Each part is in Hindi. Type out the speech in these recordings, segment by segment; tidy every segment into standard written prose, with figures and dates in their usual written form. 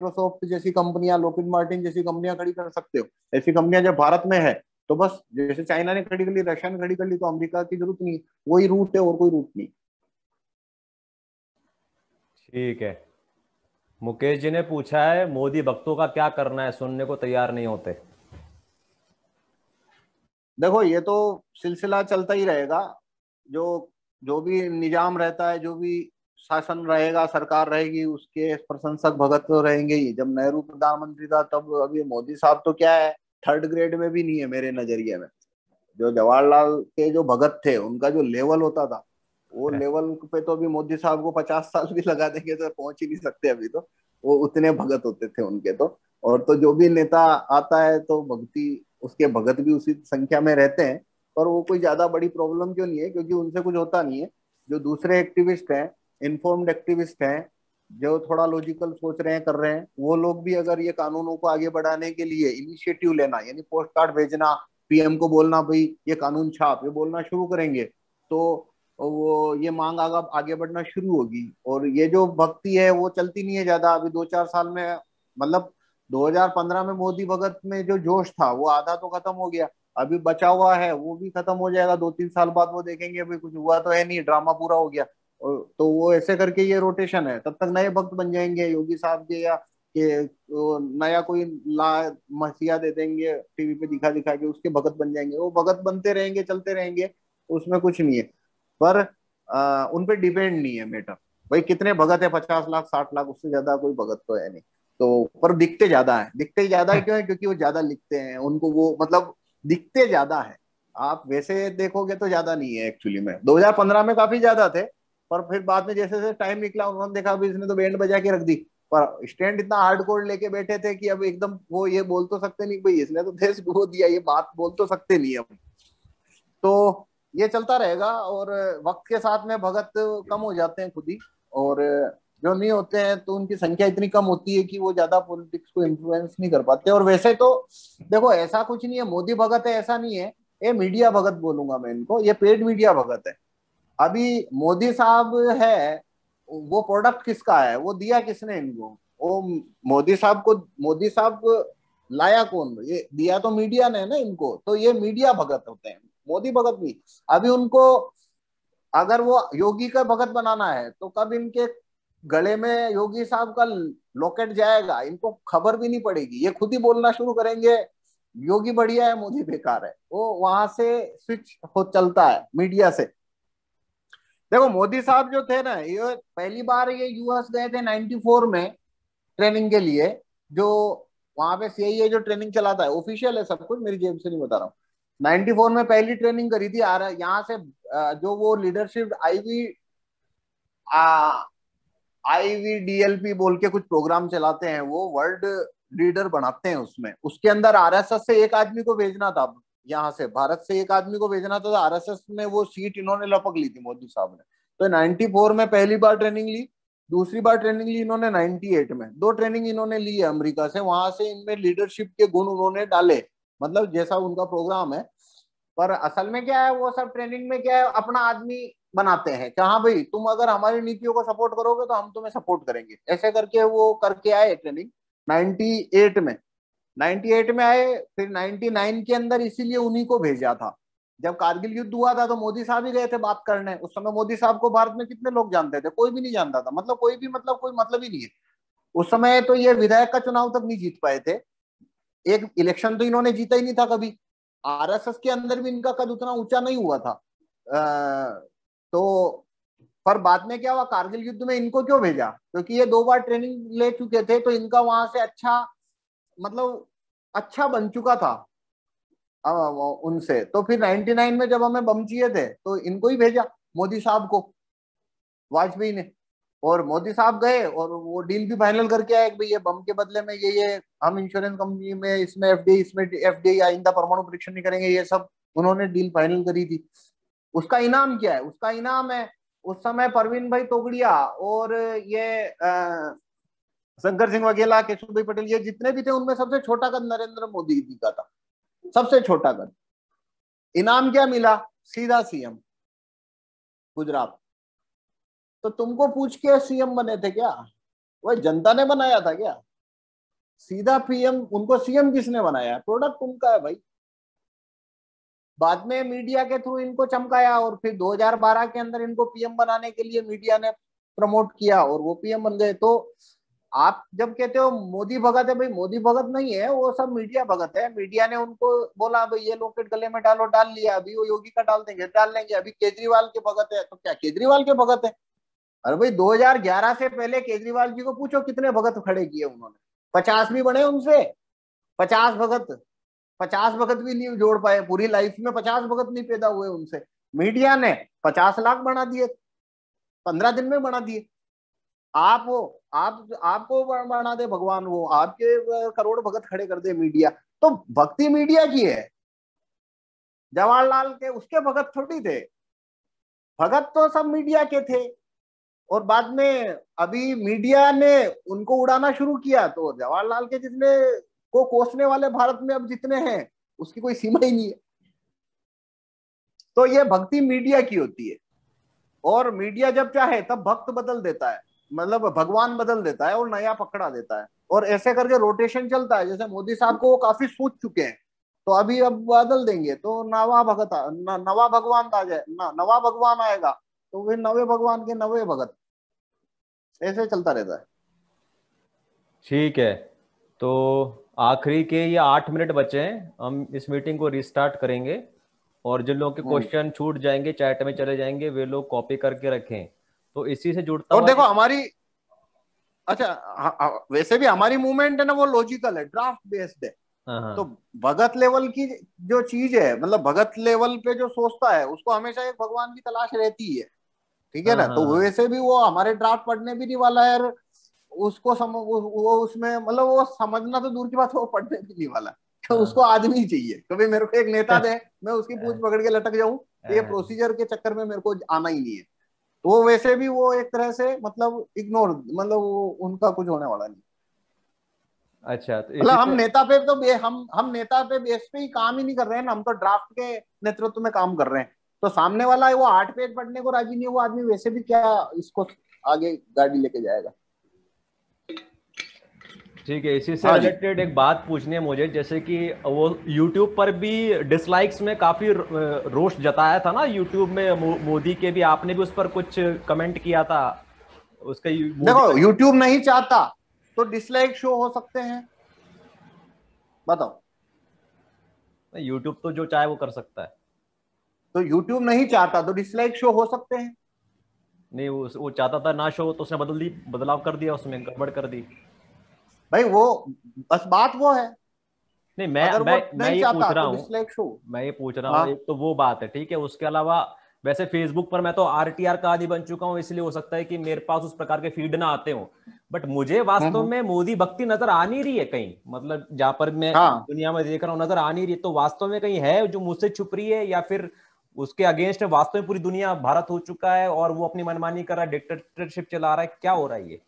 माइक्रोसॉफ्ट जैसी कंपनियां, लॉकहीड मार्टिन जैसी कंपनियां खड़ी कर सकते हो। ऐसी कंपनियां जब भारत में है तो बस, जैसे चाइना ने खड़ी कर ली, रशिया ने खड़ी कर ली, तो अमेरिका की जरूरत नहीं। वही रूट है और कोई रूट नहीं। ठीक है। मुकेश जी ने पूछा है, मोदी भक्तों का क्या करना है, सुनने को तैयार नहीं होते। देखो ये तो सिलसिला चलता ही रहेगा। जो जो भी निजाम रहता है, जो भी शासन रहेगा, सरकार रहेगी, उसके प्रशंसक भगत तो रहेंगे ही। जब नेहरू प्रधानमंत्री था तब, अभी मोदी साहब तो क्या है, थर्ड ग्रेड में भी नहीं है मेरे नजरिए में। जो जवाहरलाल के जो भगत थे, उनका जो लेवल होता था, वो लेवल पे तो अभी मोदी साहब को 50 साल भी लगा देंगे तो पहुंच ही नहीं सकते अभी तो। वो उतने भगत होते थे उनके तो। और तो जो भी नेता आता है तो भक्ति, उसके भगत भी उसी संख्या में रहते हैं। पर वो कोई ज्यादा बड़ी प्रॉब्लम क्यों नहीं है, क्योंकि उनसे कुछ होता नहीं है। जो दूसरे एक्टिविस्ट हैं, इन्फॉर्म्ड एक्टिविस्ट हैं, जो थोड़ा लॉजिकल सोच रहे हैं, कर रहे हैं, वो लोग भी अगर ये कानूनों को आगे बढ़ाने के लिए इनिशिएटिव लेना, यानी पोस्ट कार्ड भेजना, पीएम को बोलना भाई ये कानून छाप, ये बोलना शुरू करेंगे, तो वो ये मांग आगे आगे बढ़ना शुरू होगी। और ये जो भक्ति है वो चलती नहीं है ज्यादा, अभी 2-4 साल में। मतलब 2015 में मोदी भगत में जो जोश था वो आधा तो खत्म हो गया। अभी बचा हुआ है वो भी खत्म हो जाएगा 2-3 साल बाद। वो देखेंगे भाई कुछ हुआ तो है नहीं, ड्रामा पूरा हो गया। और तो वो ऐसे करके ये रोटेशन है, तब तक नए भक्त बन जाएंगे योगी साहब के, या कि वो नया कोई ला मसीहा दे देंगे टीवी पे दिखा दिखा के, उसके भगत बन जाएंगे। वो भगत बनते रहेंगे, चलते रहेंगे, उसमें कुछ नहीं है। पर उन पे डिपेंड नहीं है मैटर। भाई कितने भगत है, 50 लाख 60 लाख, उससे ज्यादा कोई भगत तो है नहीं। तो पर दिखते ज्यादा है, दिखते ही ज्यादा क्यों है, क्योंकि वो ज्यादा लिखते हैं, उनको वो मतलब दिखते ज्यादा है। आप वैसे देखोगे तो ज्यादा नहीं है एक्चुअली में। 2015 में काफी ज्यादा थे, पर फिर बाद में जैसे जैसे टाइम निकला, उन्होंने देखा अभी इसने तो बैंड बजा के रख दी। पर स्टैंड इतना हार्डकोर लेके बैठे थे कि अब एकदम वो ये बोल तो सकते नहीं भाई इसने तो देश डुबो दिया, ये बात बोल तो सकते नहीं अब। तो ये चलता रहेगा। और वक्त के साथ में भगत कम हो जाते हैं खुद ही। और जो नहीं होते हैं तो उनकी संख्या इतनी कम होती है कि वो ज्यादा पॉलिटिक्स को इन्फ्लुएंस नहीं कर पाते। और वैसे तो देखो ऐसा कुछ नहीं है मोदी भगत है ऐसा नहीं है, ये मीडिया भगत बोलूंगा मैं इनको, ये पेड मीडिया भगत है। अभी मोदी साहब है, वो प्रोडक्ट किसका है, वो दिया किसने इनको, वो मोदी साहब को, मोदी साहब लाया कौन, ये दिया तो मीडिया ने ना इनको। तो ये मीडिया भगत होते हैं, मोदी भगत नहीं। अभी उनको अगर वो योगी का भगत बनाना है तो कब इनके गले में योगी साहब का लॉकेट जाएगा इनको खबर भी नहीं पड़ेगी। ये खुद ही बोलना शुरू करेंगे योगी बढ़िया है मोदी बेकार है। वो वहां से स्विच हो चलता है मीडिया से। देखो मोदी साहब जो थे ना, ये पहली बार ये यूएस गए थे 94 में ट्रेनिंग के लिए। जो वहां पे सीआईए जो ट्रेनिंग चलाता है, ऑफिशियल है सब कुछ, मेरी जेब से नहीं बता रहा हूँ। 94 में पहली ट्रेनिंग करी थी यहाँ से। जो वो लीडरशिप आईवीडीएलपी बोल के कुछ प्रोग्राम चलाते हैं, वो वर्ल्ड लीडर बनाते हैं उसमें। उसके अंदर आरएसएस से एक आदमी को भेजना था, यहाँ से भारत से एक आदमी को भेजना था, तो आरएसएस में वो सीट इन्होंने लपक ली थी मोदी साहब ने। तो 94 में पहली बार ट्रेनिंग ली। दूसरी बार ट्रेनिंग ली इन्होंने 98 में। दो ट्रेनिंग इन्होंने ली है अमेरिका से, वहां से इनमें लीडरशिप के गुण उन्होंने डाले, मतलब जैसा उनका प्रोग्राम है। पर असल में क्या है, वो सब ट्रेनिंग में क्या है, अपना आदमी बनाते हैं कि हाँ भाई तुम अगर हमारी नीतियों को सपोर्ट करोगे तो हम तुम्हें सपोर्ट करेंगे, ऐसे करके वो करके आए ट्रेनिंग 98 में। 98 में आए, फिर 99 के अंदर इसीलिए उन्हीं को भेजा था। जब कारगिल युद्ध हुआ था तो मोदी साहब ही गए थे बात करने। उस समय मोदी साहब को भारत में कितने लोग जानते थे, कोई भी नहीं जानता था, मतलब कोई भी, मतलब कोई मतलब ही नहीं है। उस समय तो ये विधायक का चुनाव तक नहीं जीत पाए थे। एक इलेक्शन तो इन्होंने जीता ही नहीं था कभी। आरएसएस के अंदर भी इनका कद उतना ऊंचा नहीं हुआ था। तो पर बाद में क्या हुआ, कारगिल युद्ध में इनको क्यों भेजा, क्योंकि ये 2 बार ट्रेनिंग ले चुके थे, तो इनका वहां से अच्छा, मतलब अच्छा बन चुका था उनसे। तो फिर 99 में जब हमें बम चाहिए थे तो इनको ही भेजा, मोदी साहब को, वाजपेयी ने। और मोदी साहब गए और वो डील भी फाइनल करके आए कि भाई ये बम के बदले में ये हम इंश्योरेंस कंपनी में, इसमें एफडीआई आइंदा परमाणु परीक्षण नहीं करेंगे, ये सब उन्होंने डील फाइनल करी थी। उसका इनाम क्या है, उसका इनाम है उस समय परवीन भाई तोगड़िया और ये शंकर सिंह वघेला, केशव भाई पटेल, ये जितने भी थे उनमें सबसे छोटा कद नरेंद्र मोदी जी का था, सबसे छोटा कद। इनाम क्या मिला, सीधा सीएम गुजरात। तो तुमको पूछ के सीएम बने थे क्या, वो जनता ने बनाया था क्या? सीधा पीएम, उनको सीएम किसने बनाया है? प्रोडक्ट उनका है भाई। बाद में मीडिया के थ्रू इनको चमकाया और फिर 2012 के अंदर इनको पीएम बनाने के लिए मीडिया ने प्रमोट किया और वो पीएम बन गए। तो आप जब कहते हो मोदी भगत है, भाई मोदी भगत नहीं है, वो सब मीडिया भगत है। मीडिया ने उनको बोला भाई ये लॉकेट गले में डालो, डाल लिया। अभी वो योगी का डाल देंगे, डाल लेंगे। अभी केजरीवाल के भगत है, तो क्या केजरीवाल के भगत है? अरे भाई 2011 से पहले केजरीवाल जी को पूछो कितने भगत खड़े किए उन्होंने। 50 भी बने उनसे, 50 भगत, 50 भगत भी नहीं जोड़ पाए पूरी लाइफ में, 50 भगत नहीं पैदा हुए उनसे। मीडिया ने 50 लाख बना दिए, 15 दिन में बना दिए। आप वो आपको बना दे भगवान, वो आपके करोड़ भगत खड़े कर दे मीडिया। तो भक्ति मीडिया की है। जवाहरलाल के उसके भगत थोड़ी थे, भगत तो सब मीडिया के थे। और बाद में अभी मीडिया ने उनको उड़ाना शुरू किया, तो जवाहरलाल के जितने को कोसने वाले भारत में अब जितने हैं उसकी कोई सीमा ही नहीं है। तो ये भक्ति मीडिया की होती है। और मीडिया जब चाहे तब भक्त बदल देता है, मतलब भगवान बदल देता है और नया पकड़ा देता है। और ऐसे करके रोटेशन चलता है। जैसे मोदी साहब को वो काफी सोच चुके हैं, तो अभी अब बदल देंगे तो नवा भगत नवा भगवान आ जाए, नवा भगवान आएगा तो वे नवे भगवान के नवे भगत, ऐसे चलता रहता है। ठीक है, तो आखिरी के ये 8 मिनट बचे हैं, हम इस मीटिंग को रिस्टार्ट करेंगे। और जिन लोगों के क्वेश्चन छूट जाएंगे, चैट में चले जाएंगे, वे लोग कॉपी करके रखें। तो इसी से जुड़ता और हुआ देखो हमारी, अच्छा वैसे भी हमारी मूवमेंट है ना, वो लॉजिकल है, ड्राफ्ट बेस्ड है। हाँ तो भगत लेवल की जो चीज है, मतलब भगत लेवल पे जो सोचता है उसको हमेशा एक भगवान की तलाश रहती है। ठीक है हाँ ना? हाँ तो हाँ वैसे भी वो हमारे ड्राफ्ट पढ़ने भी नहीं वाला है। और उसको वो उसमें मतलब वो समझना तो दूर की बात है, वो पढ़ने भी नहीं वाला। तो उसको हाँ आदमी चाहिए। कभी मेरे को एक नेता दे, मैं उसकी पूंछ पकड़ के लटक जाऊं, तो ये हाँ, प्रोसीजर के चक्कर में मेरे को आना ही नहीं है। तो वो वैसे भी वो एक तरह से मतलब इग्नोर, मतलब वो उनका कुछ होने वाला नहीं। अच्छा, तो इसी मतलब हम से नेता पे तो हम नेता पे बेस पे ही काम ही नहीं कर रहे हैं ना, हम तो ड्राफ्ट के नेतृत्व में काम कर रहे हैं। तो सामने वाला है वो 8 पेज पढ़ने को राजी नहीं है, वो आदमी वैसे भी क्या इसको आगे गाड़ी लेके जाएगा। ठीक है, इसी से हाँ जी। रिलेटेड एक बात पूछनी है मुझे। जैसे कि वो YouTube पर भी डिसलाइक्स में काफी रोष जताया था ना, YouTube में मोदी के भी, आपने भी उस पर कुछ कमेंट किया था उसका, मोदी देखो का। यूट्यूब नहीं चाहता तो डिसलाइक शो हो सकते हैं, बताओ। YouTube तो जो चाहे वो कर सकता है। तो यूट्यूब नहीं चाहता तो डिसलाइक शो हो सकते हैं। नहीं, वो चाहता था ना शो, तो उसने बदलाव कर दिया, उसमें गड़बड़ कर दी। भाई वो बस बात वो है, नहीं, अगर वो मैं नहीं ये पूछ चाहता रहा तो हूँ, डिसलाइक शो। मैं ये पूछ रहा हूँ, हाँ। एक तो वो बात है, ठीक है। उसके अलावा वैसे फेसबुक पर मैं तो RTR का आदी बन चुका हूँ, इसलिए हो सकता है कि मेरे पास उस प्रकार के फीड ना आते हो। बट मुझे वास्तव हम्म। में मोदी भक्ति नजर आ नहीं रही है कहीं, मतलब जहां पर मैं हाँ। दुनिया में देख रहा हूँ नजर आ नहीं रही है। तो वास्तव में कहीं है जो मुझसे छुप रही है, या फिर उसके अगेंस्ट वास्तव में पूरी दुनिया भारत हो चुका है और वो अपनी मनमानी कर रहा है, डिक्टेटरशिप चला रहा है, क्या हो रहा है ये?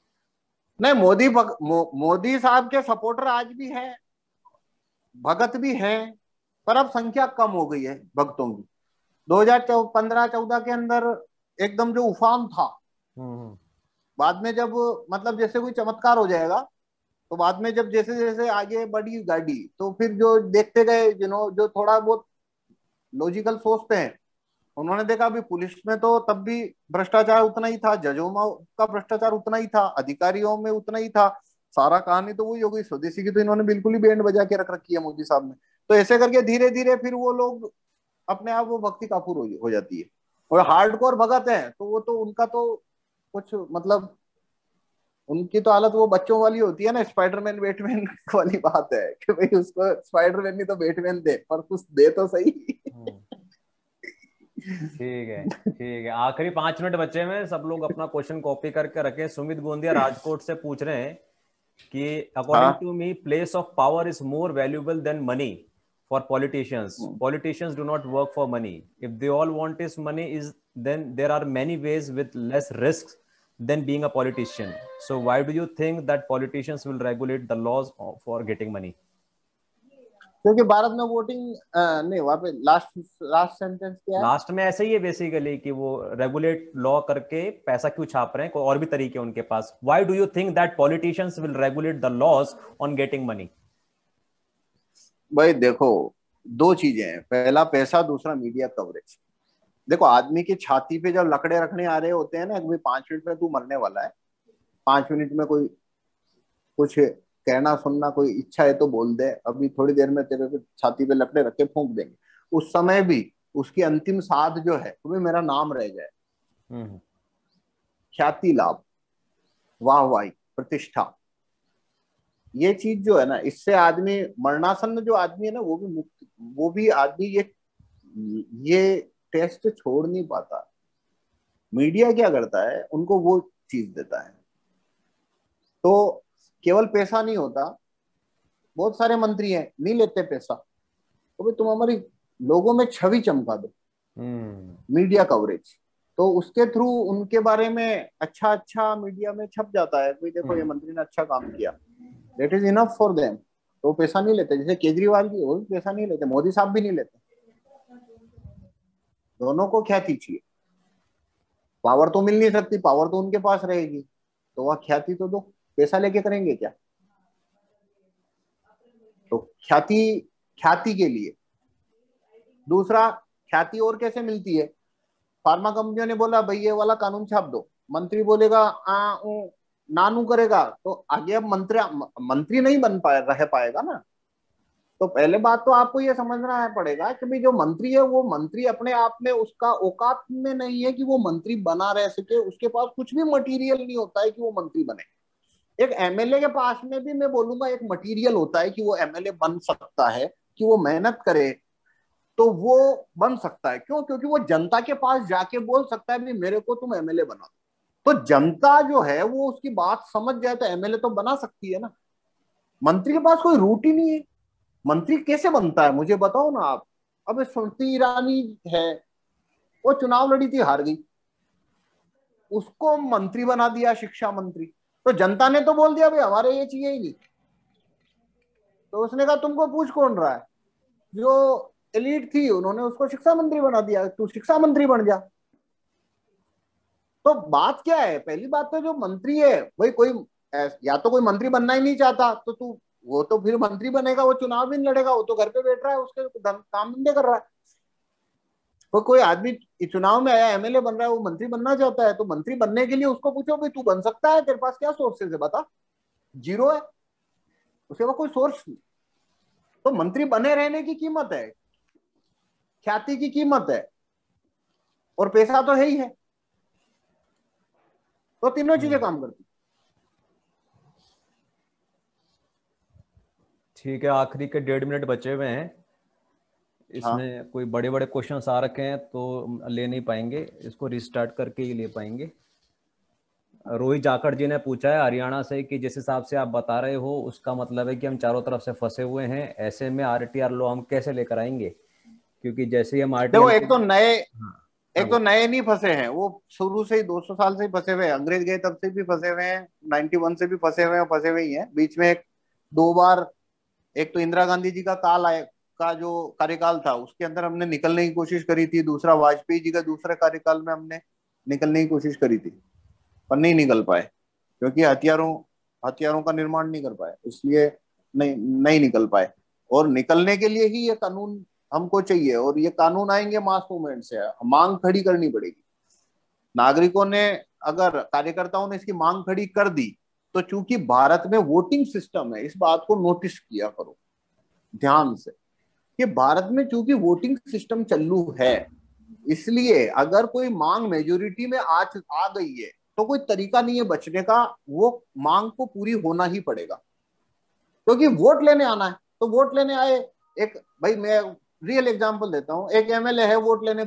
नहीं, मोदी साहब के सपोर्टर आज भी हैं, भगत भी हैं, पर अब संख्या कम हो गई है भक्तों की। 2015-14 के अंदर एकदम जो उफान था, हम्म बाद में जब मतलब जैसे कोई चमत्कार हो जाएगा, तो बाद में जब जैसे जैसे आगे बढ़ी गाड़ी, तो फिर जो देखते गए जो थोड़ा बहुत लॉजिकल सोचते हैं, उन्होंने देखा अभी पुलिस में तो तब भी भ्रष्टाचार उतना ही था, जजों में का भ्रष्टाचार उतना ही था, अधिकारियों में उतना ही था। सारा कहानी तो वही हो गई। स्वदेशी की तो इन्होंने बिल्कुल ही बैंड बजा के रख रखी है मोदी साहब ने। तो ऐसे करके धीरे धीरे फिर वो लोग अपने आप वो भक्ति काफूर हो जाती है। और हार्डकोर भगत है तो वो तो उनका तो कुछ मतलब, उनकी तो हालत वो बच्चों वाली होती है ना, स्पाइडरमैन बैटमैन वाली बात है कि भाई उसको स्पाइडरमैन नहीं तो बैटमैन दे, पर कुछ दे तो सही। हम्म। ठीक है, ठीक है, आखिरी 5 मिनट बचे हैं, सब लोग अपना क्वेश्चन कॉपी करके रखें। सुमित गोंदिया राजकोट से पूछ रहे हैं कि अकॉर्डिंग हाँ। To me place of power is more valuable than money for politicians. Politicians do not work for money. If they all want is money is, then there are many ways with less risks than being a politician. So why do you think that politicians will regulate the laws for getting money? क्योंकि भारत में वोटिंग नहीं, वहां पे लास्ट लास्ट सेंटेंस क्या है? लास्ट में ऐसे ही है बेसिकली कि वो रेगुलेट लॉ करके पैसा क्यों छाप रहे हैं, कोई और भी तरीके हैं उनके पास। Why do you think that politicians will regulate the laws on getting money? भाई देखो, दो चीजें हैं, पहला पैसा, दूसरा मीडिया कवरेज। देखो, आदमी की छाती पे जब लकड़े रखने आ रहे होते हैं ना कि भाई 5 मिनट में तू मरने वाला है, 5 मिनट में कोई कुछ कहना सुनना, कोई इच्छा है तो बोल दे, अभी थोड़ी देर में तेरे पे छाती पे लकड़े रख के फूंक देंगे, उस समय भी उसकी अंतिम साध जो है तुम्हें मेरा नाम रह जाए, हम्म। ख्याति लाभ, वाहवाही, प्रतिष्ठा, ये चीज जो है ना, इससे आदमी मरणासन्न जो आदमी है ना वो भी मुक्त, वो भी आदमी ये टेस्ट छोड़ नहीं पाता। मीडिया क्या करता है, उनको वो चीज देता है। तो केवल पैसा नहीं होता, बहुत सारे मंत्री हैं नहीं लेते पैसा, तो भाई तुम हमारी लोगों में छवि चमका दो, हम्म। मीडिया कवरेज, तो उसके थ्रू उनके बारे में अच्छा अच्छा मीडिया में छप जाता है, भाई देखो ये मंत्री ने अच्छा काम किया, that is enough for them. तो पैसा नहीं लेते, जैसे केजरीवाल जी वो भी पैसा नहीं लेते, मोदी साहब भी नहीं लेते, दोनों को ख्याति चाहिए। पावर तो मिल नहीं सकती, पावर तो उनके पास रहेगी, तो वह ख्याति तो दो, पैसा लेके करेंगे क्या? तो ख्याति, ख्याति के लिए। दूसरा, ख्याति और कैसे मिलती है? फार्मा कंपनियों ने बोला भाई ये वाला कानून छाप दो, मंत्री बोलेगा आ ऊ नानू करेगा, तो आगे अब मंत्री मंत्री नहीं बन पाए रह पाएगा ना। तो पहले बात तो आपको ये समझना है पड़ेगा कि भाई जो मंत्री है वो मंत्री अपने आप में उसका औकात में नहीं है कि वो मंत्री बना रह सके, उसके पास कुछ भी मटेरियल नहीं होता है कि वो मंत्री बने। एक एमएलए के पास में भी मैं बोलूंगा एक मटेरियल होता है कि वो एमएलए बन सकता है, कि वो मेहनत करे तो वो बन सकता है। क्यों? क्योंकि वो जनता के पास जाके बोल सकता है भी मेरे को तुम एमएलए बना दो, तो जनता जो है वो उसकी बात समझ जाए तो एमएलए तो बना सकती है ना। मंत्री के पास कोई रूट ही नहीं है, मंत्री कैसे बनता है मुझे बताओ ना आप। अब स्मृति ईरानी है, वो चुनाव लड़ी थी, हार गई, उसको मंत्री बना दिया, शिक्षा मंत्री, तो जनता ने तो बोल दिया भाई हमारे ये चाहिए ही नहीं। तो उसने कहा तुमको पूछ कौन रहा है, जो एलीट थी उन्होंने उसको शिक्षा मंत्री बना दिया, तू शिक्षा मंत्री बन जा। तो बात क्या है, पहली बात तो जो मंत्री है भाई कोई या तो कोई मंत्री बनना ही नहीं चाहता तो तू, वो तो फिर मंत्री बनेगा, वो चुनाव भी नहीं लड़ेगा, वो तो घर पे बैठ रहा है, उसके काम धंधे कर रहा है। तो कोई आदमी चुनाव में आया, एमएलए बन रहा है, वो मंत्री बनना चाहता है, तो मंत्री बनने के लिए उसको पूछो भाई तू बन सकता है, तेरे पास क्या सोर्सेज है बता, जीरो है, उसके पास कोई सोर्स नहीं। तो मंत्री बने रहने की कीमत है, ख्याति की कीमत है, और पैसा तो है ही है, तो तीनों चीजें काम करती। ठीक है, आखिरी के 1.5 मिनट बचे हुए हैं, हाँ इसमें कोई बड़े बड़े क्वेश्चंस आ रखे हैं तो ले नहीं पाएंगे, इसको रिस्टार्ट करके ही ले पाएंगे। रोहित जाखड़ जी ने पूछा है हरियाणा से कि जिस हिसाब से आप बता रहे हो उसका मतलब है कि हम चारों तरफ से फंसे हुए हैं, ऐसे में आरटीआर लो हम कैसे लेकर आएंगे? क्योंकि जैसे ही हम देखो, आरटीआर को। हाँ, हाँ एक तो नए नहीं फंसे हैं, वो शुरू से ही 200 साल से ही फंसे हुए हैं, अंग्रेज गए तब से भी फंसे हुए हैं, 91 से भी फंसे हुए हैं, फंसे हुए ही हैं। बीच में एक दो बार, एक तो इंदिरा गांधी जी का काल आए का जो कार्यकाल था उसके अंदर हमने निकलने की कोशिश करी थी, दूसरा वाजपेयी जी का दूसरे कार्यकाल में हमने निकलने की कोशिश करी थी, पर नहीं निकल पाए, क्योंकि हथियारों हथियारों का निर्माण नहीं कर पाए, इसलिए नहीं नहीं निकल पाए। और निकलने के लिए ही ये कानून हमको चाहिए, और ये कानून आएंगे मास मूवमेंट से, मांग खड़ी करनी पड़ेगी। नागरिकों ने, अगर कार्यकर्ताओं ने इसकी मांग खड़ी कर दी, तो चूंकि भारत में वोटिंग सिस्टम है, इस बात को नोटिस किया करो ध्यान से, कि भारत में चूंकि वोटिंग सिस्टम चालू है, इसलिए अगर कोई मांग मेजोरिटी में आ गई है तो कोई तरीका नहीं है बचने का, वो मांग को पूरी होना ही पड़ेगा, क्योंकि वोट लेने आना है। तो वोट लेने आए, एक भाई मैं रियल एग्जांपल देता हूं, एक एमएलए है वोट लेने